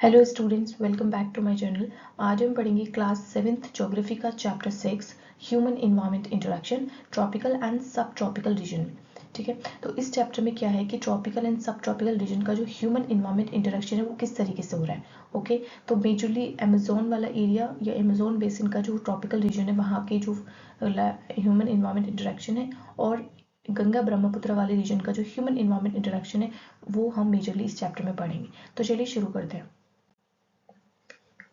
Hello students, welcome back to my channel. आज हम पढ़ेंगे क्लास 7th ज्योग्राफी का chapter 6 human environment interaction tropical and subtropical region. ठीक है, तो इस चैप्टर में क्या है कि tropical and subtropical region का जो ह्यूमन इन्वायरमेंट इंटरेक्शन है वो किस तरीके से हो रहा है। ओके, तो मेजरली अमेजोन वाला एरिया या अमेजोन बेसिन का जो ट्रॉपिकल रीजन है वहाँ के जो ह्यूमन इन्वायरमेंट इंटरेक्शन है और गंगा ब्रह्मपुत्र वाले रीजन का जो ह्यूमन इन्वायरमेंट इंटरेक्शन है वो हम मेजरली इस चैप्टर में पढ़ेंगे। तो चलिए शुरू करते हैं।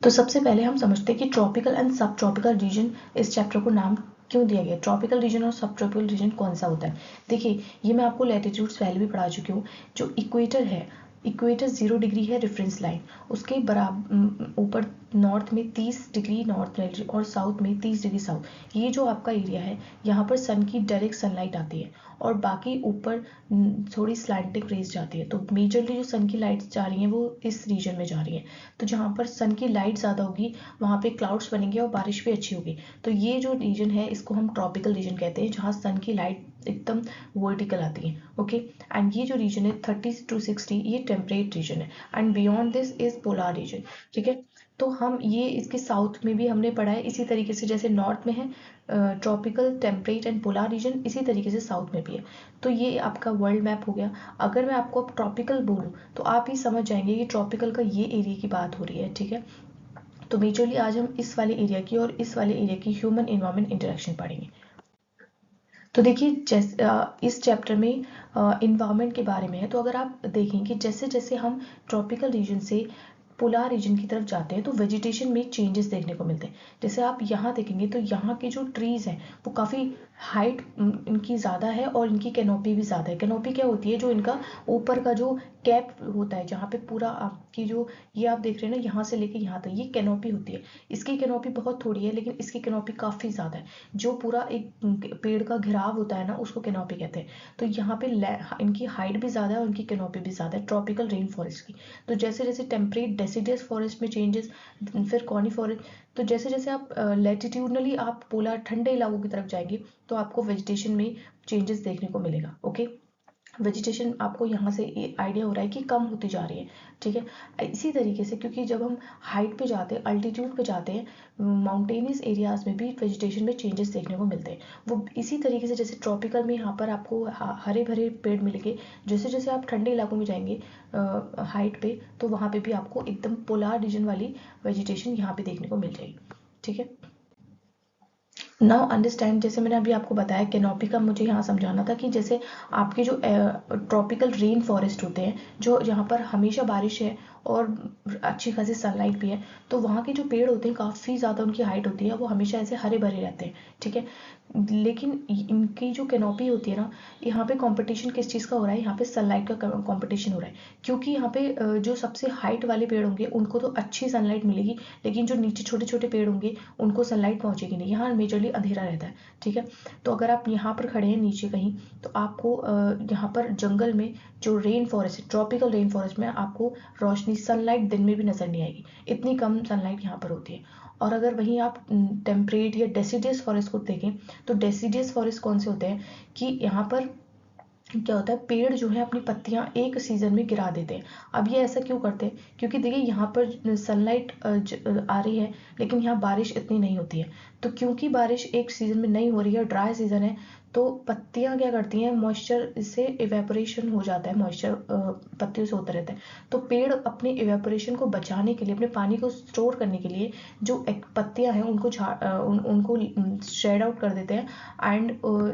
तो सबसे पहले हम समझते हैं कि tropical and subtropical reason इस चैप्टर को नाम क्यों दिया गया। ट्रॉपिकल रीजन और सब ट्रॉपिकल रीजन कौन सा होता है। देखिए, ये मैं आपको लैटिट्यूड्स पहले भी पढ़ा चुकी हूँ। जो इक्वेटर है, इक्वेटर 0 डिग्री है रेफरेंस लाइन, उसके बराबर ऊपर नॉर्थ में 30 डिग्री नॉर्थ और साउथ में 30 डिग्री साउथ। ये जो आपका एरिया है यहाँ पर सन की डायरेक्ट सनलाइट आती है और बाकी ऊपर थोड़ी स्लैंटिंग रेज जाती है। तो मेजरली जो सन की लाइट्स जा रही हैं वो इस रीजन में जा रही हैं। तो जहाँ पर सन की लाइट ज़्यादा होगी वहाँ पे क्लाउड्स बनेंगे और बारिश भी अच्छी होगी। तो ये जो रीजन है इसको हम ट्रॉपिकल रीजन कहते हैं, जहाँ सन की लाइट एकदम वर्टिकल आती है। ओके, एंड ये जो रीजन है 30 to 60 ये टेम्परेट रीजन है and beyond this is polar region. ठीक है, तो हम ये इसके साउथ में भी हमने पढ़ा है इसी तरीके से, जैसे नॉर्थ में है tropical temperate and polar region, इसी तरीके से साउथ में भी है। तो ये आपका वर्ल्ड मैप हो गया। अगर मैं आपको अब ट्रॉपिकल बोलूँ तो आप ही समझ जाएंगे कि ट्रॉपिकल का ये एरिया की बात हो रही है। ठीक है, तो मेजरली आज हम इस वाले एरिया की और इस वाले एरिया की ह्यूमन इन्वायरमेंट इंटरेक्शन पढ़ेंगे। तो देखिए, जैसे इस चैप्टर में इन्वायरमेंट के बारे में है। तो अगर आप देखें कि जैसे जैसे हम ट्रॉपिकल रीजन से पोलर रीजन की तरफ जाते हैं तो वेजिटेशन में चेंजेस देखने को मिलते हैं। जैसे आप यहाँ देखेंगे तो यहाँ के जो ट्रीज हैं वो काफ़ी हाइट इनकी ज़्यादा है और इनकी कैनोपी भी ज़्यादा है। कैनोपी क्या होती है, जो इनका ऊपर का जो कैप होता है, जहाँ पे पूरा आपकी जो ये आप देख रहे हैं ना, यहाँ से लेके यहाँ तक ये कैनोपी होती है। इसकी कैनोपी बहुत थोड़ी है लेकिन इसकी कैनोपी काफ़ी ज़्यादा है। जो पूरा एक पेड़ का घेराव होता है ना उसको कैनोपी कहते हैं। तो यहाँ पे इनकी हाइट भी ज़्यादा है और इनकी कैनोपी भी ज़्यादा है ट्रॉपिकल रेन फॉरेस्ट की। तो जैसे जैसे टेम्परेट डेसिडियस फॉरेस्ट में चेंजेस, फिर कॉनी फॉरेस्ट। तो जैसे जैसे आप लैटिट्यूडनली आप पोलर ठंडे इलाकों की तरफ जाएंगे तो आपको वेजिटेशन में चेंजेस देखने को मिलेगा। ओके, वेजिटेशन आपको यहाँ से आइडिया हो रहा है कि कम होती जा रही है। ठीक है, इसी तरीके से क्योंकि जब हम हाइट पे जाते हैं, अल्टीट्यूड पे जाते हैं, माउंटेनियस एरियाज में भी वेजिटेशन में चेंजेस देखने को मिलते हैं। वो इसी तरीके से जैसे ट्रॉपिकल में यहाँ पर आपको हरे भरे पेड़ मिलेंगे, जैसे जैसे आप ठंडे इलाकों में जाएंगे हाइट पे तो वहाँ पे भी आपको एकदम पोलर रीजन वाली वेजिटेशन यहाँ पे देखने को मिल जाएगी। ठीक है, नाउ अंडरस्टैंड, जैसे मैंने अभी आपको बताया कैनोपी का मुझे यहाँ समझाना था कि जैसे आपके जो ट्रॉपिकल रेन फॉरेस्ट होते हैं, जो जहाँ पर हमेशा बारिश है और अच्छी खासी सनलाइट भी है, तो वहाँ के जो पेड़ होते हैं काफ़ी ज़्यादा उनकी हाइट होती है, वो हमेशा ऐसे हरे भरे रहते हैं। ठीक है, लेकिन इनकी जो कैनोपी होती है ना, यहाँ पे कंपटीशन किस चीज़ का हो रहा है, यहाँ पे सनलाइट का कंपटीशन हो रहा है। क्योंकि यहाँ पे जो सबसे हाइट वाले पेड़ होंगे उनको तो अच्छी सनलाइट मिलेगी, लेकिन जो नीचे छोटे छोटे पेड़ होंगे उनको सनलाइट पहुँचेगी नहीं, यहाँ मेजरली अंधेरा रहता है। ठीक है, तो अगर आप यहाँ पर खड़े हैं नीचे कहीं तो आपको यहाँ पर जंगल में जो रेन फॉरेस्ट है, ट्रॉपिकल रेन फॉरेस्ट में आपको रोशनी सनलाइट दिन में भी नज़र नहीं आएगी, इतनी कम सनलाइट यहाँ पर होती है। और अगर वहीं आप टेम्परेट या डेसिडियस फॉरेस्ट को देखें तो डेसिडियस फॉरेस्ट कौन से होते हैं कि यहाँ पर क्या होता है, पेड़ जो है अपनी पत्तियां एक सीजन में गिरा देते हैं। अब ये ऐसा क्यों करते हैं, क्योंकि देखिए यहाँ पर सनलाइट आ रही है लेकिन यहाँ बारिश इतनी नहीं होती है। तो क्योंकि बारिश एक सीजन में नहीं हो रही है, ड्राई सीजन है, तो पत्तियां क्या करती हैं, मॉइस्चर से इवेपोरेशन हो जाता है, मॉइस्चर पत्तियों से होता रहता है। तो पेड़ अपने इवेपोरेशन को बचाने के लिए, अपने पानी को स्टोर करने के लिए जो पत्तियां हैं उनको उनको शेड आउट कर देते हैं एंड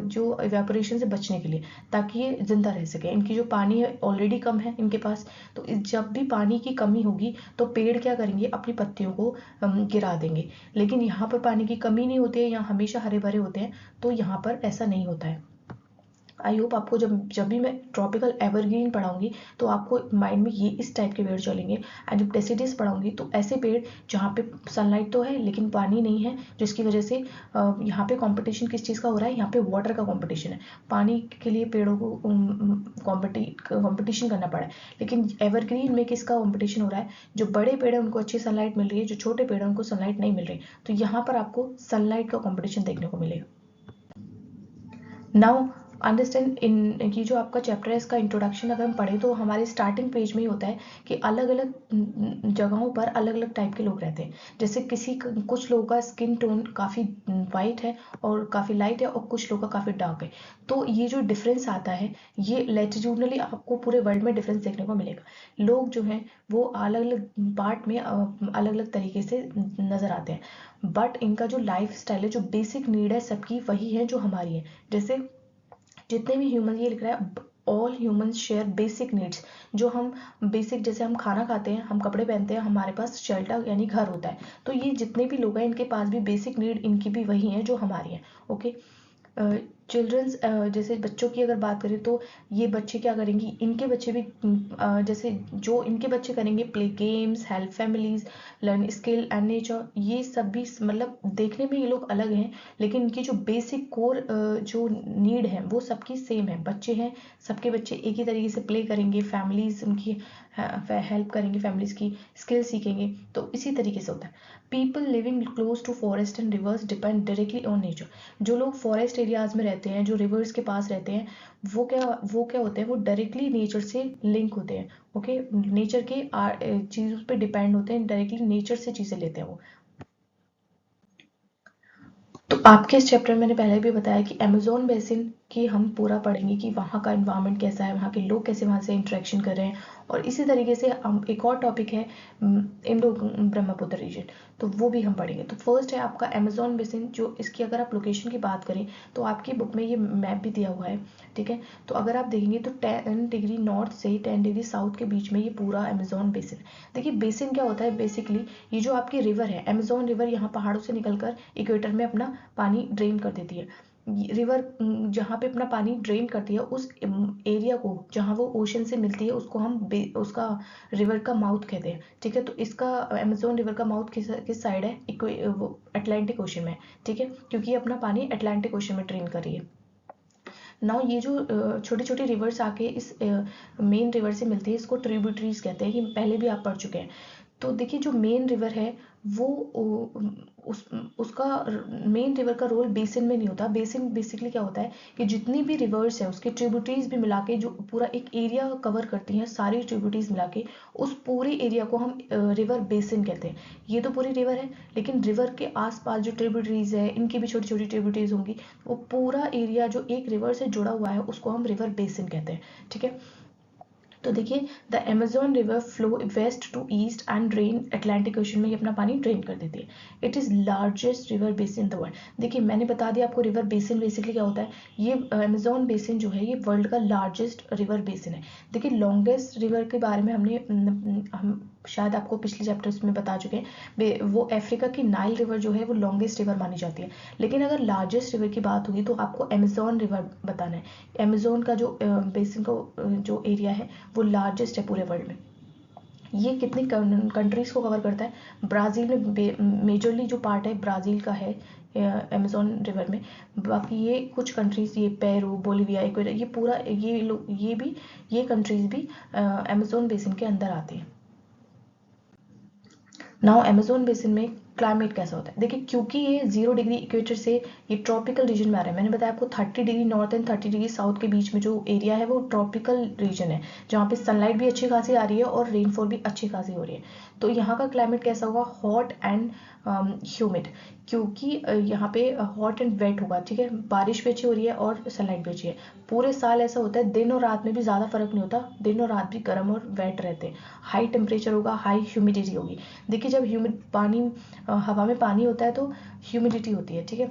जो इवेपोरेशन से बचने के लिए, ताकि ये जिंदा रह सके। इनकी जो पानी है ऑलरेडी कम है इनके पास, तो जब भी पानी की कमी होगी तो पेड़ क्या करेंगे, अपनी पत्तियों को गिरा देंगे। लेकिन यहाँ पर पानी की कमी नहीं होती है, यहाँ हमेशा हरे भरे होते हैं, तो यहाँ पर ऐसा नहीं होता है। आई होप आपको जब जब भी मैं ट्रॉपिकल एवरग्रीन पढ़ाऊंगी तो आपको माइंड में ये इस टाइप के पेड़ चलेंगे। एंड जब डेसिडियस पढ़ाऊंगी तो ऐसे पेड़ जहाँ पे सनलाइट तो है लेकिन पानी नहीं है, जिसकी वजह से यहाँ पे कंपटीशन किस चीज़ का हो रहा है, यहाँ पे वाटर का कंपटीशन है। पानी के लिए पेड़ों को कंपटीशन करना पड़ा है। लेकिन एवरग्रीन में किसका कंपटीशन हो रहा है, जो बड़े पेड़ हैं उनको अच्छी सनलाइट मिल रही है, जो छोटे पेड़ हैं उनको सनलाइट नहीं मिल रही। तो यहाँ पर आपको सनलाइट का कंपटीशन देखने को मिलेगा। नाउ अंडरस्टैंड इन की जो आपका चैप्टर है इसका इंट्रोडक्शन अगर हम पढ़ें तो हमारे स्टार्टिंग पेज में ही होता है कि अलग अलग जगहों पर अलग अलग टाइप के लोग रहते हैं। जैसे कुछ लोगों का स्किन टोन काफ़ी वाइट है और काफ़ी लाइट है, और कुछ लोगों का काफ़ी डार्क है। तो ये जो डिफरेंस आता है ये लैटिट्यूडनली आपको पूरे वर्ल्ड में डिफरेंस देखने को मिलेगा। लोग जो हैं वो अलग अलग पार्ट में अलग अलग तरीके से नज़र आते हैं, बट इनका जो लाइफ स्टाइल है, जो बेसिक नीड है सबकी वही है जो हमारी है। जैसे जितने भी ह्यूमन, ये लिख रहा है all humans share basic needs. जो हम बेसिक, जैसे हम खाना खाते हैं, हम कपड़े पहनते हैं, हमारे पास शेल्टर यानी घर होता है, तो ये जितने भी लोग हैं इनके पास भी बेसिक नीड इनकी भी वही हैं जो हमारी हैं। ओके। चिल्ड्रंस, जैसे बच्चों की अगर बात करें तो ये बच्चे क्या करेंगी, इनके बच्चे भी जैसे जो इनके बच्चे करेंगे play games, help families, learn skill and nature, ये सब भी मतलब देखने में ये लोग अलग हैं, लेकिन इनकी जो बेसिक कोर जो नीड है वो सबकी सेम है। बच्चे हैं, सबके बच्चे एक ही तरीके से प्ले करेंगे, फैमिलीज उनकी हेल्प करेंगे, फैमिलीज की स्किल सीखेंगे, तो इसी तरीके से होता है। People living close to forest and rivers depend directly on nature. जो लोग फॉरेस्ट एरियाज में रहते हैं, जो रिवर्स के पास रहते हैं, वो क्या होते हैं, वो डायरेक्टली नेचर से लिंक होते हैं। ओके, नेचर के चीज़ों पे डिपेंड होते हैं, डायरेक्टली नेचर से चीज़ें लेते हैं वो। तो आपके इस चैप्टर में मैंने पहले भी बताया कि अमेजोन बेसिन की हम पूरा पढ़ेंगे कि वहाँ का इन्वायरमेंट कैसा है, वहाँ के लोग कैसे वहाँ से इंटरेक्शन कर रहे हैं, और इसी तरीके से हम एक और टॉपिक है इंडो ब्रह्मपुत्र रीजन, तो वो भी हम पढ़ेंगे। तो फर्स्ट है आपका अमेजोन बेसिन, जो इसकी अगर आप लोकेशन की बात करें तो आपकी बुक में ये मैप भी दिया हुआ है, ठीक है। तो अगर आप देखेंगे तो 10 डिग्री नॉर्थ से 10 डिग्री साउथ के बीच में ये पूरा अमेजोन बेसिन। देखिए बेसिन क्या होता है, बेसिकली ये जो आपकी रिवर है, अमेजोन रिवर, यहाँ पहाड़ों से निकलकर इक्वेटर में अपना पानी ड्रेन कर देती है। रिवर जहाँ पे अपना पानी ड्रेन करती है, उस एरिया को जहाँ वो ओशन से मिलती है उसको हम उसका रिवर का माउथ कहते हैं, ठीक है। तो इसका अमेजोन रिवर का माउथ किस साइड है, वो अटलांटिक ओशन में, ठीक है, क्योंकि ये अपना पानी अटलांटिक ओशन में ड्रेन कर रही है। नाउ ये जो छोटी छोटी रिवर्स आके इस मेन रिवर से मिलती है, इसको ट्रिब्यूटरीज कहते हैं, ये पहले भी आप पढ़ चुके हैं। तो देखिए जो मेन रिवर है वो उसका मेन रिवर का रोल बेसिन में नहीं होता। बेसिन बेसिकली क्या होता है कि जितनी भी रिवर्स है उसके ट्रिब्यूटरीज भी मिला के जो पूरा एक एरिया कवर करती हैं, सारी ट्रिब्यूटरीज मिला के उस पूरे एरिया को हम रिवर बेसिन कहते हैं। ये तो पूरी रिवर है, लेकिन रिवर के आसपास जो ट्रिब्यूटरीज है इनकी भी छोटी छोटी ट्रिब्यूटरीज होंगी, वो पूरा एरिया जो एक रिवर से जुड़ा हुआ है उसको हम रिवर बेसिन कहते हैं, ठीक है। तो देखिए the Amazon river flow west to east and drain Atlantic Ocean में ये अपना पानी ड्रेन कर देती है। It is largest river basin in the world. देखिए मैंने बता दिया आपको रिवर बेसिन बेसिकली क्या होता है। ये अमेजोन बेसिन जो है ये वर्ल्ड का लार्जेस्ट रिवर बेसिन है। देखिए लॉन्गेस्ट रिवर के बारे में हम शायद आपको पिछले चैप्टर्स में बता चुके हैं, वो अफ्रीका की नाइल रिवर जो है वो लॉन्गेस्ट रिवर मानी जाती है। लेकिन अगर लार्जेस्ट रिवर की बात होगी तो आपको अमेजोन रिवर बताना है। अमेजोन का जो बेसिन का जो एरिया है वो लार्जेस्ट है पूरे वर्ल्ड में। ये कितनी कंट्रीज को कवर करता है, ब्राज़ील में मेजरली जो पार्ट है ब्राज़ील का है अमेजोन रिवर में। बाकी ये कुछ कंट्रीज, ये पेरू, बोलिविया, इक्वेडर, ये पूरा ये कंट्रीज भी अमेजोन बेसिन के अंदर आती हैं। नाउ अमेजोन बेसिन में क्लाइमेट कैसा होता है। देखिए क्योंकि ये 0 डिग्री इक्वेटर से ये ट्रॉपिकल रीजन में आ रहा है, मैंने बताया आपको 30 degree north and 30 degree south के बीच में जो एरिया है वो ट्रॉपिकल रीजन है, जहाँ पे सनलाइट भी अच्छी खासी आ रही है और रेनफॉल भी अच्छी खासी हो रही है। तो यहाँ का क्लाइमेट कैसा होगा, हॉट एंड ह्यूमिड, क्योंकि यहाँ पे हॉट एंड वेट होगा, ठीक है। बारिश भी अच्छी हो रही है और सनलाइट भी अच्छी है। पूरे साल ऐसा होता है, दिन और रात में भी ज़्यादा फर्क नहीं होता, दिन और रात भी गर्म और वेट रहते हैं। हाई टेम्परेचर होगा, हाई ह्यूमिडिटी होगी। देखिए जब हवा में पानी होता है तो ह्यूमिडिटी होती है, ठीक है।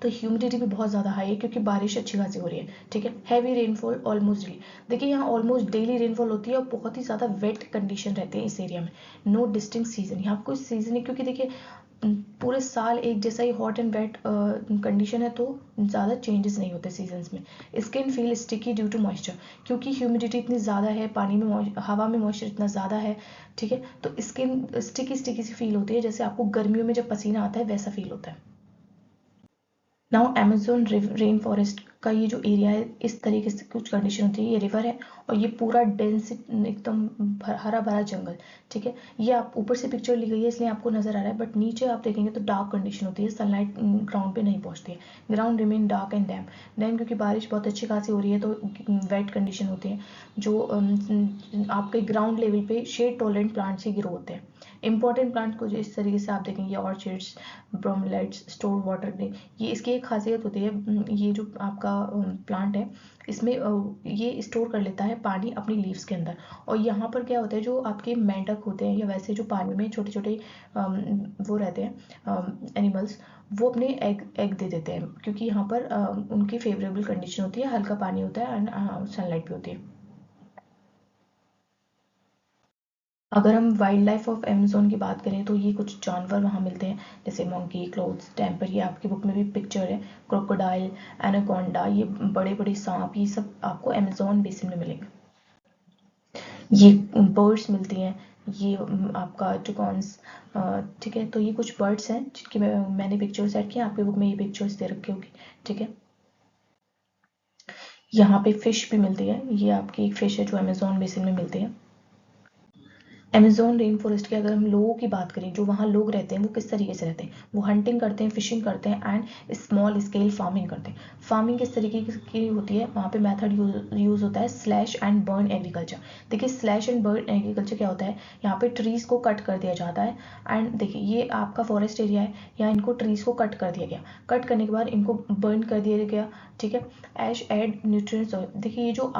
तो ह्यूमिडिटी भी बहुत ज़्यादा हाई है क्योंकि बारिश अच्छी खासी हो रही है, ठीक है। Heavy rainfall almost daily. देखिए यहाँ ऑलमोस्ट डेली रेनफॉल होती है और बहुत ही ज़्यादा वेट कंडीशन रहते हैं इस एरिया में। नो डिस्टिंक्ट सीजन, यहाँ कोई सीजन है, क्योंकि देखिए पूरे साल एक जैसा ही हॉट एंड वेट कंडीशन है, तो ज़्यादा चेंजेस नहीं होते सीजन्स में। Skin feel sticky due to moisture, क्योंकि ह्यूमिडिटी इतनी ज़्यादा है, पानी में हवा में मॉइस्चर इतना ज़्यादा है, ठीक है। तो स्किन स्टिकी स्टिकी सी फील होती है, जैसे आपको गर्मियों में जब पसीना आता है वैसा फील होता है। नाउ अमेजोन रेन फॉरेस्ट का ये जो एरिया है इस तरीके से कुछ कंडीशन होती है। ये रिवर है और ये पूरा डेंस एकदम हरा भरा जंगल, ठीक है। ये आप ऊपर से पिक्चर ली गई है इसलिए आपको नजर आ रहा है, बट नीचे आप देखेंगे तो डार्क कंडीशन होती है, सनलाइट ग्राउंड पे नहीं पहुंचती है, ground remain dark and dam क्योंकि बारिश बहुत अच्छी खासी हो रही है तो वेट कंडीशन होती है, जो आपके ग्राउंड लेवल पे शेड टॉलरेंट प्लांट्स ही ग्रो होते हैं। इंपॉर्टेंट प्लांट को जो इस तरीके से आप देखेंगे, ऑर्चिड्स, ब्रोमेलाइट्स, स्टोर वाटर ने, ये इसकी एक खासियत होती है, ये जो आपका प्लांट है इसमें ये स्टोर कर लेता है पानी अपनी लीव्स के अंदर। और यहाँ पर क्या होता है, जो आपके मेंढक होते हैं या वैसे जो पानी में छोटे छोटे वो रहते हैं एनिमल्स, वो अपने एग दे देते हैं क्योंकि यहाँ पर उनकी फेवरेबल कंडीशन होती है, हल्का पानी होता है एंड सनलाइट भी होती है। अगर हम वाइल्ड लाइफ ऑफ अमेज़न की बात करें तो ये कुछ जानवर वहाँ मिलते हैं, जैसे मंकी, क्लोथ्स, टेम्पर, ये आपकी बुक में भी पिक्चर है, क्रोकोडाइल, एनाकोंडा, ये बड़े बड़े सांप, ये सब आपको अमेज़न बेसिन में मिलेंगे। ये बर्ड्स मिलती हैं, ये आपका टुकॉन्स, ठीक है। तो ये कुछ बर्ड्स हैं जिनकी मैंने पिक्चर्स ऐड किए, आपकी बुक में ये पिक्चर्स दे रखी होगी, ठीक है। यहाँ पे फिश भी मिलती है, ये आपकी एक फिश है जो अमेज़न बेसिन में मिलती है। अमेज़न रेन फॉरेस्ट के अगर हम लोगों की बात करें, जो वहाँ लोग रहते हैं वो किस तरीके से रहते हैं, वो हंटिंग करते हैं, फिशिंग करते हैं एंड स्मॉल स्केल फार्मिंग करते हैं। फार्मिंग किस तरीके की होती है, वहाँ पे मेथड यूज़ होता है स्लैश एंड बर्न एग्रीकल्चर। देखिए स्लैश एंड बर्न एग्रीकल्चर क्या होता है, यहाँ पे ट्रीज़ को कट कर दिया जाता है एंड देखिए ये आपका फॉरेस्ट एरिया है, यहाँ इनको ट्रीज़ को कट कर दिया गया, कट करने के बाद इनको बर्न कर दिया गया, ठीक है। ऐश एड न्यूट्रिएंट्स, देखिए ये जो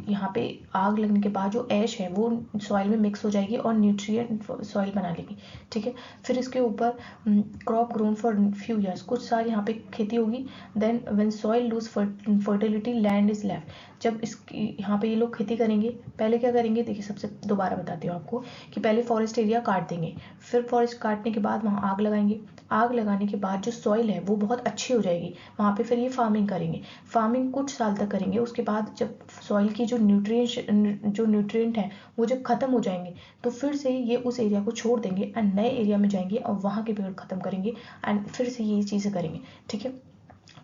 यहाँ पे आग लगने के बाद जो ऐश है वो सॉइल में मिक्स हो जाएगी और न्यूट्रिएंट सॉइल बना लेगी, ठीक है। फिर इसके ऊपर crop grown for few years, कुछ साल यहाँ पे खेती होगी। Then when soil lose fertility land is left, जब इसकी यहाँ पे ये लोग खेती करेंगे, पहले क्या करेंगे, देखिए सबसे दोबारा बताती हूँ आपको कि पहले फॉरेस्ट एरिया काट देंगे, फिर फॉरेस्ट काटने के बाद वहाँ आग लगाएंगे, आग लगाने के बाद जो सॉइल है वो बहुत अच्छी हो जाएगी, वहाँ पे फिर ये फार्मिंग करेंगे, फार्मिंग कुछ साल तक करेंगे। उसके बाद जब सॉइल की जो न्यूट्रिएंट है वो जब खत्म हो जाएंगे तो फिर से ये उस एरिया को छोड़ देंगे एंड नए एरिया में जाएंगे और वहाँ के पेड़ खत्म करेंगे एंड फिर से ये चीज़ें करेंगे, ठीक है।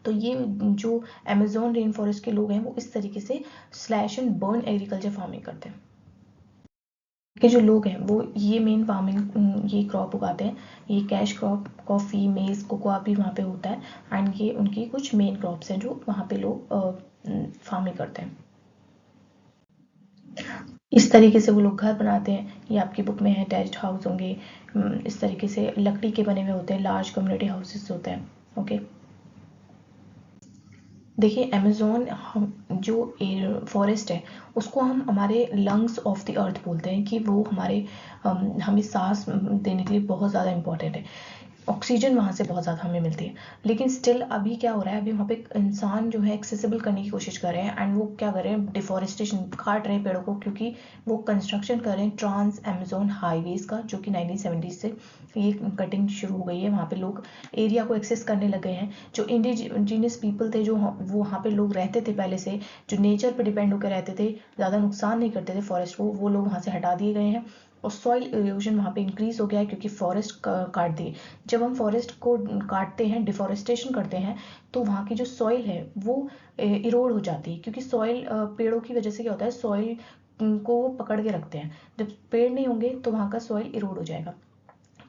तो ये जो अमेज़न रेन फॉरेस्ट के लोग हैं वो इस तरीके से slash and burn agriculture farming करते हैं। के जो लोग हैं वो ये मेन फार्मिंग ये क्रॉप उगाते हैं, ये कैश क्रॉप, कॉफ़ी, मेज़, कोकोआ भी वहाँ पे होता है एंड ये उनकी कुछ मेन क्रॉप्स हैं जो वहाँ पे लोग फार्मिंग करते हैं। इस तरीके से वो लोग घर बनाते हैं, ये आपकी बुक में है, टैच्ड हाउस होंगे, इस तरीके से लकड़ी के बने हुए होते हैं, लार्ज कम्युनिटी हाउसेस होते हैं, ओके। देखिए अमेज़न हम जो फॉरेस्ट है उसको हम हमारे लंग्स ऑफ द अर्थ बोलते हैं कि वो हमारे हमें सांस देने के लिए बहुत ज़्यादा इंपॉर्टेंट है, ऑक्सीजन वहाँ से बहुत ज़्यादा हमें मिलती है। लेकिन स्टिल अभी क्या हो रहा है, अभी वहाँ पे इंसान जो है एक्सेसिबल करने की कोशिश कर रहे हैं एंड वो क्या कर रहे हैं, डिफॉरेस्टेशन, काट रहे हैं पेड़ों को क्योंकि वो कंस्ट्रक्शन कर रहे हैं ट्रांस अमेज़न हाईवेज का, जो कि 1970 से ये कटिंग शुरू हो गई है। वहाँ पे लोग एरिया को एक्सेस करने लग गए हैं, जो इंडिजिनियस पीपल थे, जो वो वहाँ पे लोग रहते थे पहले से, जो नेचर पे डिपेंड होकर रहते थे, ज़्यादा नुकसान नहीं करते थे फॉरेस्ट को, वो लोग वहाँ से हटा दिए गए हैं और सॉइल इरोजन वहाँ पे इंक्रीज हो गया है क्योंकि फॉरेस्ट काट दिए। जब हम फॉरेस्ट को काटते हैं, डिफॉरेस्टेशन करते हैं, तो वहाँ की जो सॉइल है वो इरोड हो जाती है क्योंकि सॉइल पेड़ों की वजह से क्या होता है, सॉइल को वो पकड़ के रखते हैं, जब पेड़ नहीं होंगे तो वहाँ का सॉइल इरोड हो जाएगा।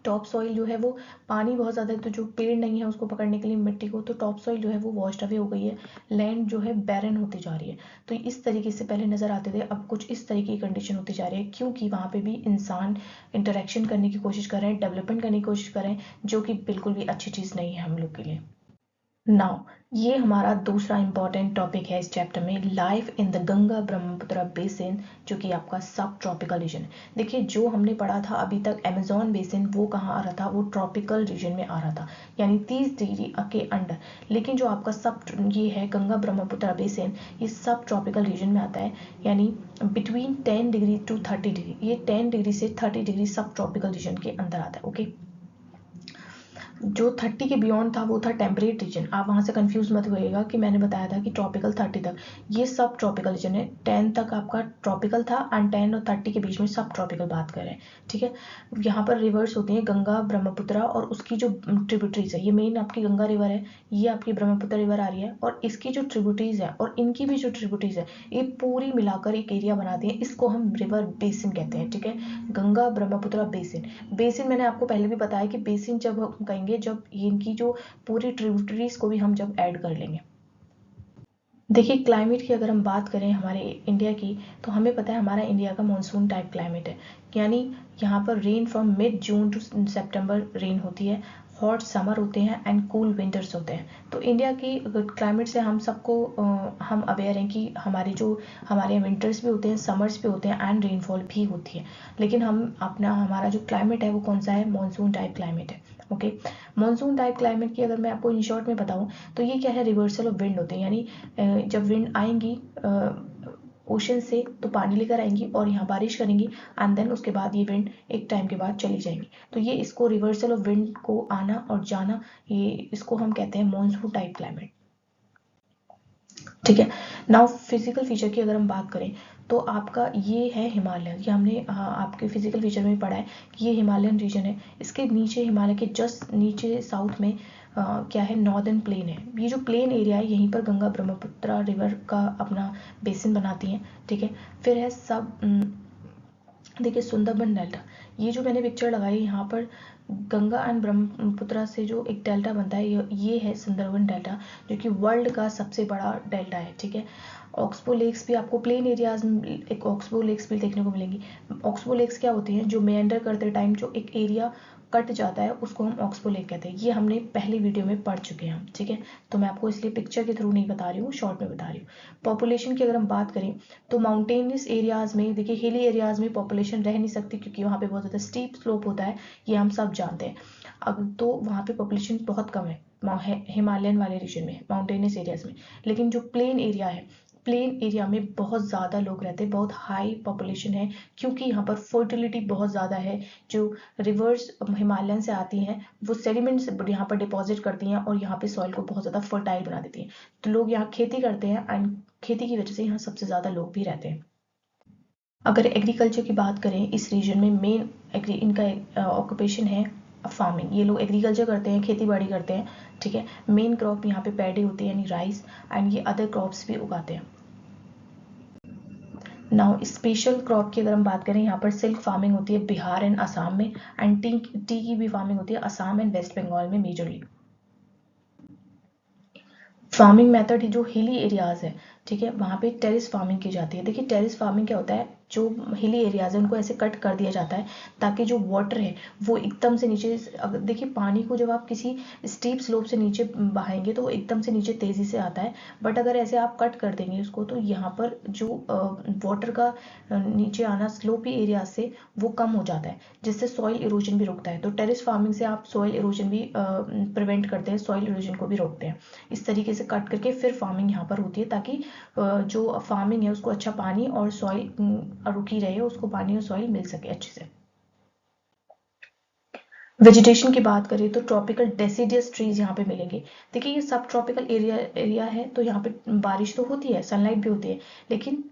टॉप सॉइल जो है वो पानी बहुत ज़्यादा है तो जो पेड़ नहीं है उसको पकड़ने के लिए मिट्टी को, तो टॉप सॉइल जो है वो वॉश्ड अवे हो गई है, लैंड जो है बैरन होती जा रही है। तो इस तरीके से पहले नज़र आते थे, अब कुछ इस तरीके की कंडीशन होती जा रही है क्योंकि वहाँ पे भी इंसान इंटरेक्शन करने की कोशिश कर रहे हैं, डेवलपमेंट करने की कोशिश कर रहे हैं, जो कि बिल्कुल भी अच्छी चीज़ नहीं है हम लोग के लिए। नाउ ये हमारा दूसरा इंपॉर्टेंट टॉपिक है इस चैप्टर में, life in the Ganga Brahmaputra basin, जो कि आपका सब ट्रॉपिकल रीजन है। देखिए जो हमने पढ़ा था अभी तक अमेज़न बेसिन, वो कहाँ आ रहा था, वो ट्रॉपिकल रीजन में आ रहा था, यानी 30 डिग्री के अंडर। लेकिन जो आपका सब ये है गंगा ब्रह्मपुत्र बेसिन, ये सब ट्रॉपिकल रीजन में आता है, यानी बिटवीन 10 डिग्री टू 30 डिग्री, ये 10 डिग्री से 30 डिग्री सब ट्रॉपिकल रीजन के अंदर आता है, ओके। जो 30 के बियॉन्ड था वो था टेम्परेट रीजन। आप वहाँ से कंफ्यूज मत होइएगा कि मैंने बताया था कि ट्रॉपिकल 30 तक, ये सब ट्रॉपिकल रीजन है। 10 तक आपका ट्रॉपिकल था एंड 10 और 30 के बीच में सब ट्रॉपिकल बात कर रहे हैं, ठीक है। यहाँ पर रिवर्स होती हैं गंगा ब्रह्मपुत्रा और उसकी जो ट्रिब्यूटरीज है, ये मेन आपकी गंगा रिवर है, ये आपकी ब्रह्मपुत्र रिवर आ रही है, और इसकी जो ट्रिब्यूटरीज है और इनकी भी जो ट्रिब्यूटरीज है, ये पूरी मिलाकर एक एरिया बनाती है। इसको हम रिवर बेसिन कहते हैं, ठीक है। गंगा ब्रह्मपुत्र बेसिन। बेसिन मैंने आपको पहले भी बताया कि बेसिन जब हम कहेंगे जब इनकी जो पूरी ट्रिब्यूटरीज को भी हम जब ऐड कर लेंगे। देखिए क्लाइमेट की अगर हम बात करें हमारे इंडिया की, तो हमें पता है हमारा इंडिया का मानसून टाइप क्लाइमेट है, यानी यहाँ पर rain from mid June to September rain होती है, हॉट समर होते हैं एंड कूल विंटर्स होते हैं। तो इंडिया की क्लाइमेट से हम सबको हम अवेयर हैं कि हमारे विंटर्स भी होते हैं, समर्स भी होते हैं एंड रेनफॉल भी होती है। लेकिन हमारा जो क्लाइमेट है वो कौन सा है, मानसून टाइप क्लाइमेट है, ओके। मानसून टाइप क्लाइमेट की अगर मैं आपको इन शॉर्ट में बताऊं तो ये क्या है, रिवर्सल ऑफ विंड होते हैं, यानी जब विंड आएंगी ओशन से तो पानी लेकर आएंगी और यहाँ बारिश करेंगी एंड देन उसके बाद ये विंड एक टाइम के बाद चली जाएंगी। तो ये इसको रिवर्सल ऑफ विंड को आना और जाना, ये इसको हम कहते हैं मानसून टाइप क्लाइमेट, ठीक है। नाउ फिजिकल फीचर की अगर हम बात करें तो आपका ये है हिमालय, ये हमने आपके फिजिकल फीचर में भी पढ़ा है कि ये हिमालयन रीजन है। इसके नीचे हिमालय के जस्ट नीचे साउथ में क्या है, नॉर्दर्न प्लेन है। ये जो प्लेन एरिया है यहीं पर गंगा ब्रह्मपुत्र रिवर का अपना बेसिन बनाती हैं, ठीक है। फिर है देखिए सुंदरबन डेल्टा, ये जो मैंने पिक्चर लगाई यहाँ पर गंगा एंड ब्रह्मपुत्र से जो एक डेल्टा बनता है, ये है सुंदरबन डेल्टा, जो कि वर्ल्ड का सबसे बड़ा डेल्टा है, ठीक है। ऑक्सबो लेक्स भी आपको प्लेन एरियाज में एक ऑक्सबो लेक्स भी देखने को मिलेंगी। ऑक्सबो लेक्स क्या होती हैं, जो मेंडर करते टाइम जो एक एरिया कट जाता है उसको हम ऑक्सबो लेक कहते हैं। ये हमने पहली वीडियो में पढ़ चुके हैं, ठीक है। तो मैं आपको इसलिए पिक्चर के थ्रू नहीं बता रही हूँ, शॉर्ट में बता रही हूँ। पॉपुलेशन की अगर हम बात करें तो माउंटेनियस एरियाज में, देखिए हिली एरियाज में पॉपुलेशन रह नहीं सकती क्योंकि वहाँ पे बहुत ज़्यादा स्टीप स्लोप होता है, ये हम सब जानते हैं। अब तो वहाँ पे पॉपुलेशन बहुत कम है हिमालयन वाले रीजन में, माउंटेनियस एरियाज में। लेकिन जो प्लेन एरिया है, प्लेन एरिया में बहुत ज़्यादा लोग रहते हैं, बहुत हाई पॉपुलेशन है, क्योंकि यहाँ पर फर्टिलिटी बहुत ज़्यादा है। जो रिवर्स हिमालयन से आती हैं वो सेडिमेंट्स यहाँ पर डिपॉजिट करती हैं और यहाँ पे सॉइल को बहुत ज़्यादा फर्टाइल बना देती हैं। तो लोग यहाँ खेती करते हैं एंड खेती की वजह से यहाँ सबसे ज़्यादा लोग भी रहते हैं। अगर एग्रीकल्चर की बात करें इस रीजन में, मेन इनका ऑक्यूपेशन है फार्मिंग। ये लोग एग्रीकल्चर करते हैं, खेती बाड़ी करते हैं, ठीक है। मेन क्रॉप यहाँ पे पैडी होती है यानी राइस, एंड ये अदर क्रॉप्स भी उगाते हैं। नाउ स्पेशल क्रॉप की अगर हम बात करें, यहाँ पर सिल्क फार्मिंग होती है बिहार एंड असम में, एंड टी की भी फार्मिंग होती है असम एंड वेस्ट बंगाल में मेजरली। फार्मिंग मेथड जो हिली एरियाज है, ठीक है, वहाँ पे टेरिस फार्मिंग की जाती है। देखिए टेरिस फार्मिंग क्या होता है, जो हिली एरियाज है उनको ऐसे कट कर दिया जाता है ताकि जो वाटर है वो एकदम से नीचे, अगर देखिए पानी को जब आप किसी स्टीप स्लोप से नीचे बहाएंगे तो वो एकदम से नीचे तेजी से आता है, बट अगर ऐसे आप कट कर देंगे उसको तो यहाँ पर जो वाटर का नीचे आना स्लोपी एरिया से वो कम हो जाता है, जिससे सॉइल इरोजन भी रुकता है। तो टेरिस फार्मिंग से आप सॉइल इरोजन भी प्रिवेंट करते हैं, सॉइल इरोजन को भी रोकते हैं। इस तरीके से कट करके फिर फार्मिंग यहाँ पर होती है ताकि जो फार्मिंग है उसको अच्छा पानी और सॉइल रुकी रहे, उसको पानी और सॉइल मिल सके अच्छे से। वेजिटेशन की बात करें तो ट्रॉपिकल डेसिडियस ट्रीज यहाँ पे मिलेंगे। देखिए ये सब ट्रॉपिकल एरिया है तो यहाँ पे बारिश तो होती है, सनलाइट भी होती है, लेकिन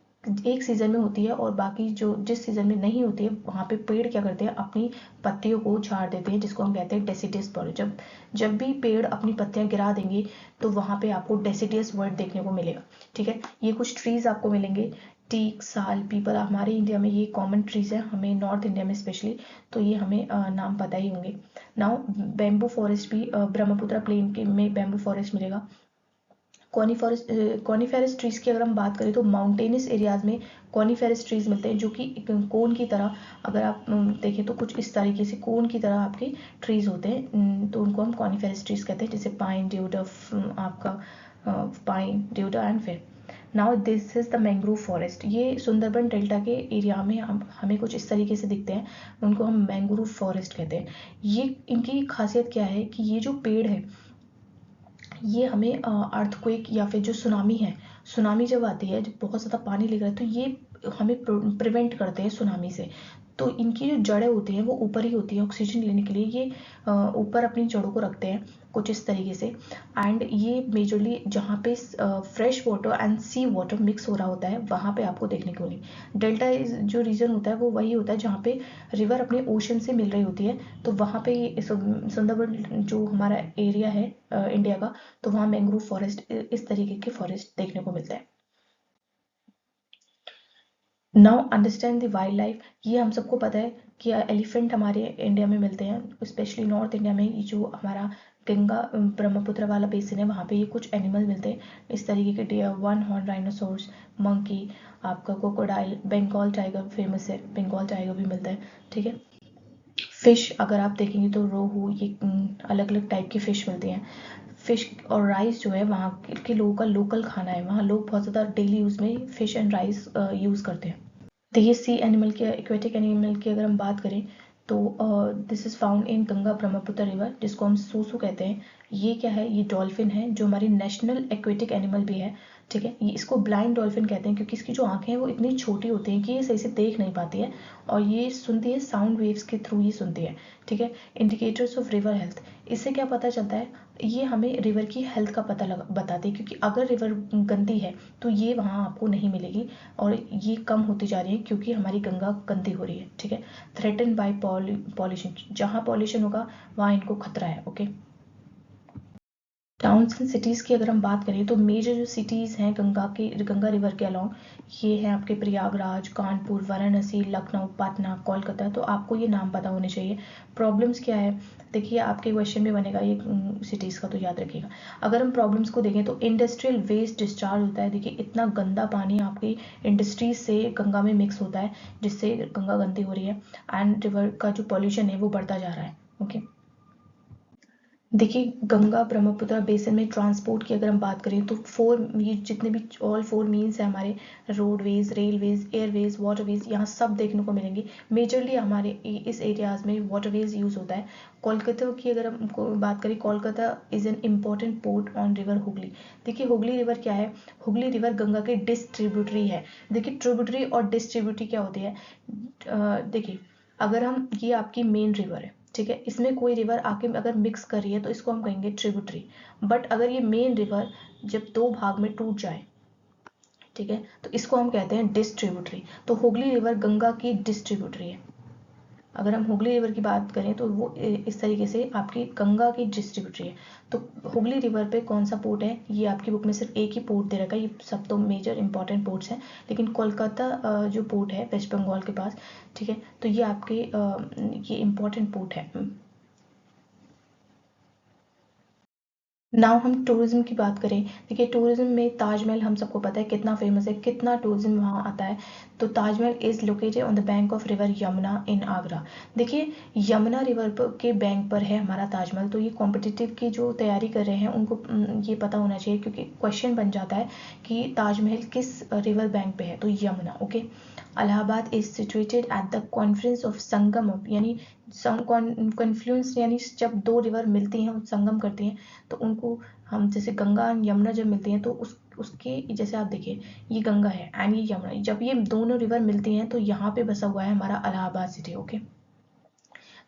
एक सीजन में होती है और बाकी जो जिस सीजन में नहीं होती है वहाँ पे पेड़ क्या करते हैं, अपनी पत्तियों को झाड़ देते हैं, जिसको हम कहते हैं डेसिडियस बर्ड। जब जब भी पेड़ अपनी पत्तियां गिरा देंगे तो वहाँ पे आपको डेसिडियस बर्ड देखने को मिलेगा, ठीक है। ये कुछ ट्रीज आपको मिलेंगे, टीक, साल, पीपल, हमारे इंडिया में ये कॉमन ट्रीज है, हमें नॉर्थ इंडिया में स्पेशली, तो ये हमें नाम पता ही होंगे। नाउ बैम्बू फॉरेस्ट भी ब्रह्मपुत्र प्लेन के में बैम्बू फॉरेस्ट मिलेगा। कॉनीफेरस ट्रीज की अगर हम बात करें तो माउंटेनियस एरियाज में कॉनीफेरस ट्रीज मिलते हैं, जो कि कोन की तरह, अगर आप देखें तो कुछ इस तरीके से कोन की तरह आपके ट्रीज होते हैं, तो उनको हम कॉनीफेरस ट्रीज कहते हैं, जैसे पाइन, ड्यूडर, आपका पाइन, ड्यूडर एंड फिर। Now this is the mangrove forest. ये सुंदरबन डेल्टा के एरिया में हमें कुछ इस तरीके से दिखते हैं, उनको हम मैंग्रोव फॉरेस्ट कहते हैं। ये इनकी खासियत क्या है कि ये जो पेड़ है ये हमें अर्थक्वेक या फिर जो सुनामी है, सुनामी जब आती है, जब बहुत ज़्यादा पानी लेकर तो ये हमें प्रिवेंट करते हैं सुनामी से। तो इनकी जो जड़ें होती हैं वो ऊपर ही होती हैं, ऑक्सीजन लेने के लिए ये ऊपर अपनी जड़ों को रखते हैं कुछ इस तरीके से। एंड ये मेजरली जहाँ पे fresh water and sea water mix हो रहा होता है वहाँ पे आपको देखने को मिलेगी। डेल्टा जो रीजन होता है वो वही होता है जहाँ पे रिवर अपने ओशन से मिल रही होती है, तो वहाँ पे सुंदरबन जो हमारा एरिया है इंडिया का, तो वहाँ मैंग्रोव फॉरेस्ट, इस तरीके के फॉरेस्ट देखने को मिलता है। Now understand the wild life. ये हम सबको पता है कि एलिफेंट हमारे इंडिया में मिलते हैं, स्पेशली नॉर्थ इंडिया में। ये जो हमारा गंगा ब्रह्मपुत्र वाला बेसिन है वहाँ पे ये कुछ एनिमल मिलते हैं इस तरीके के, deer, one horn rhinoceros, monkey, आपका क्रोकोडाइल, बंगाल टाइगर फेमस है, बंगाल टाइगर भी मिलता है, ठीक है। फिश अगर आप देखेंगे तो रोहू, ये अलग अलग टाइप की फिश मिलती हैं। फिश और राइस जो है वहाँ के लोगों का लोकल खाना है, वहाँ लोग बहुत ज़्यादा डेली यूज़ में फिश एंड राइस यूज़ करते हैं। देखिए सी एनिमल की, एक्वेटिक एनिमल की अगर हम बात करें तो this is found in Ganga Brahmaputra river, जिसको हम सूसू कहते हैं। ये क्या है, ये डॉल्फिन है जो हमारी नेशनल एक्वेटिक एनिमल भी है, ठीक है। ये इसको ब्लाइंड डॉल्फिन कहते हैं क्योंकि इसकी जो आंखें हैं वो इतनी छोटी होती हैं कि ये सही से देख नहीं पाती है, और ये सुनती है साउंड वेव्स के थ्रू ही सुनती है, ठीक है। इंडिकेटर्स ऑफ रिवर हेल्थ, इससे क्या पता चलता है, ये हमें रिवर की हेल्थ का पता बताती है, क्योंकि अगर रिवर गंदी है तो ये वहाँ आपको नहीं मिलेगी, और ये कम होती जा रही है क्योंकि हमारी गंगा गंदी हो रही है, ठीक है। थ्रेटन बाय पॉल्यूशन, जहाँ पॉल्यूशन होगा वहाँ इनको खतरा है, ओके। टाउन्स एंड सिटीज़ की अगर हम बात करें तो मेजर जो सिटीज़ हैं गंगा रिवर के अलॉन्ग, ये हैं आपके प्रयागराज, कानपुर, वाराणसी, लखनऊ, पटना, कोलकाता। तो आपको ये नाम पता होने चाहिए। प्रॉब्लम्स क्या है, देखिए आपके क्वेश्चन में बनेगा ये सिटीज़ का, तो याद रखिएगा। अगर हम प्रॉब्लम्स को देखें तो इंडस्ट्रियल वेस्ट डिस्चार्ज होता है। देखिए इतना गंदा पानी आपकी इंडस्ट्रीज से गंगा में मिक्स होता है, जिससे गंगा गंदी हो रही है, एंड रिवर का जो पॉल्यूशन है वो बढ़ता जा रहा है, ओके। देखिए गंगा ब्रह्मपुत्र बेसिन में ट्रांसपोर्ट की अगर हम बात करें तो ये जितने भी ऑल 4 मीन्स है हमारे, रोडवेज, रेलवेज, एयरवेज, वाटरवेज, यहाँ सब देखने को मिलेंगे। मेजरली हमारे इस एरियाज में वाटरवेज यूज़ होता है। कोलकाता की अगर हम बात करें, Kolkata is an important port on river Hooghly. देखिए हुगली रिवर क्या है, हुगली रिवर गंगा के डिस्ट्रीब्यूटरी है। देखिए ट्रिब्यूटरी और डिस्ट्रीब्यूटरी क्या होती है, देखिए अगर हम, ये आपकी मेन रिवर है, ठीक है, इसमें कोई रिवर आके अगर मिक्स कर रही है तो इसको हम कहेंगे ट्रिब्यूटरी। बट अगर ये मेन रिवर जब 2 भाग में टूट जाए, ठीक है, तो इसको हम कहते हैं डिस्ट्रीब्यूटरी। तो हुगली रिवर गंगा की डिस्ट्रीब्यूटरी है। अगर हम हुगली रिवर की बात करें तो वो इस तरीके से आपकी गंगा की डिस्ट्रीब्यूटरी है। तो हुगली रिवर पे कौन सा पोर्ट है, ये आपकी बुक में सिर्फ एक ही पोर्ट दे रखा है, ये सब तो मेजर इंपॉर्टेंट पोर्ट्स हैं, लेकिन कोलकाता जो पोर्ट है वेस्ट बंगाल के पास, ठीक है, तो ये आपके ये इंपॉर्टेंट पोर्ट है। नाउ हम टूरिज्म की बात करें, देखिए टूरिज्म में ताजमहल हम सबको पता है कितना फेमस है, कितना टूरिज्म वहाँ आता है। तो Taj Mahal is located on the bank of river Yamuna in Agra. देखिए यमुना रिवर के बैंक पर है हमारा ताजमहल। तो ये कॉम्पिटिटिव की जो तैयारी कर रहे हैं उनको ये पता होना चाहिए, क्योंकि क्वेश्चन बन जाता है कि ताजमहल किस रिवर बैंक पे है, तो Yamuna, okay. Allahabad is situated at the conference of Sangam, यानी कॉन्फ्लुएंस, यानी जब 2 रिवर मिलती हैं, संगम करती हैं, तो उनको हम, जैसे गंगा यमुना जब मिलती हैं तो उसके जैसे आप देखिए ये गंगा है एंड ये यमुना, जब ये दोनों रिवर मिलती हैं तो यहाँ पे बसा हुआ है हमारा Allahabad city, okay.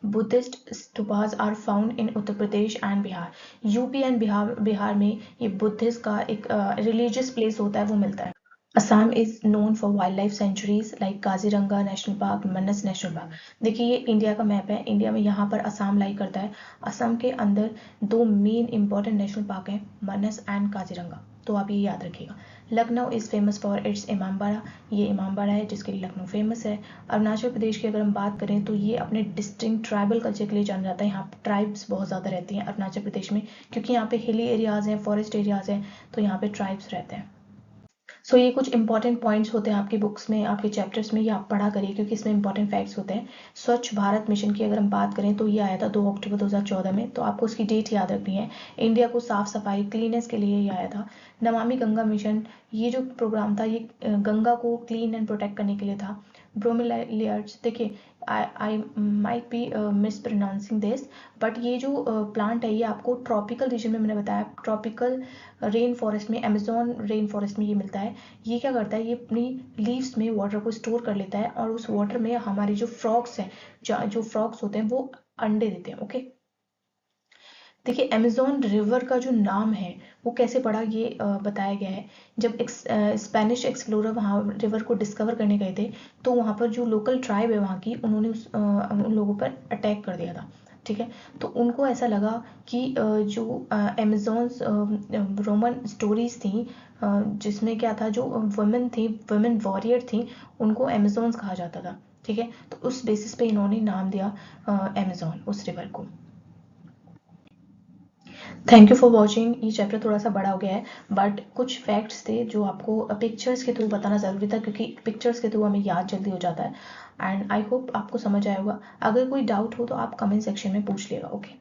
Buddhist stupas are found in Uttar Pradesh and Bihar. UP and Bihar में ये बुद्धिस्ट का एक रिलीजियस प्लेस होता है वो मिलता है। Assam is known for wild life sanctuaries like Kaziranga national park, Manas national park. देखिए ये इंडिया का मैप है, इंडिया में यहाँ पर असम लाई करता है। असम के अंदर 2 मेन इंपॉर्टेंट नेशनल पार्क हैं, मानस एंड काजीरंगा, तो आप ये याद रखिएगा। Lucknow is famous for its Imambara, ये इमामबाड़ा है जिसके लिए लखनऊ फेमस है। अरुणाचल प्रदेश की अगर हम बात करें तो ये अपने डिस्टिंक्ट ट्राइबल कल्चर के लिए जाना जाता है। यहाँ ट्राइब्स बहुत ज़्यादा रहती हैं अरुणाचल प्रदेश में, क्योंकि यहाँ पे हिली एरियाज़ हैं, फॉरेस्ट एरियाज़ हैं, तो यहाँ पे ट्राइब्स रहते हैं। सो ये कुछ इंपॉर्टेंट पॉइंट्स होते हैं आपकी बुक्स में, आपके चैप्टर्स में, ये आप पढ़ा करिए क्योंकि इसमें इंपॉर्टेंट फैक्ट्स होते हैं। स्वच्छ भारत मिशन की अगर हम बात करें तो ये आया था 2 अक्टूबर 2014 में, तो आपको उसकी डेट याद रखनी है। इंडिया को साफ सफाई, क्लीनेस के लिए ये आया था। नमामि गंगा मिशन, ये जो प्रोग्राम था ये गंगा को क्लीन एंड प्रोटेक्ट करने के लिए था। ब्रोमेलियार्ड्स, देखिए I might be miss pronouncing this, but ये जो प्लांट है ये आपको ट्रॉपिकल रीजन में, मैंने बताया ट्रॉपिकल रेन फॉरेस्ट में, अमेजोन रेन फॉरेस्ट में ये मिलता है। ये क्या करता है, ये अपनी लीव्स में वाटर को स्टोर कर लेता है और उस वाटर में हमारे जो फ्रॉग्स हैं, जो फ्रॉग्स होते हैं वो अंडे देते हैं। ओके, देखिए अमेजोन रिवर का जो नाम है वो कैसे पड़ा, ये बताया गया है। जब स्पेनिश एक्सप्लोरर वहाँ रिवर को डिस्कवर करने गए थे, तो वहाँ पर जो लोकल ट्राइब है वहाँ की, उन्होंने उन लोगों पर अटैक कर दिया था। ठीक है, तो उनको ऐसा लगा कि जो अमेजोन्स रोमन स्टोरीज थी, जिसमें क्या था, जो वुमेन थी, वुमेन वॉरियर थी, उनको अमेजोन्स कहा जाता था। ठीक है, तो उस बेसिस पे इन्होंने नाम दिया अमेजोन उस रिवर को। Thank you for watching. ये चैप्टर थोड़ा सा बड़ा हो गया है, बट कुछ फैक्ट्स थे जो आपको पिक्चर्स के थ्रू बताना ज़रूरी था, क्योंकि पिक्चर्स के थ्रू हमें याद जल्दी हो जाता है। एंड आई होप आपको समझ आया होगा। अगर कोई डाउट हो तो आप कमेंट सेक्शन में पूछ लिएगा। ओके।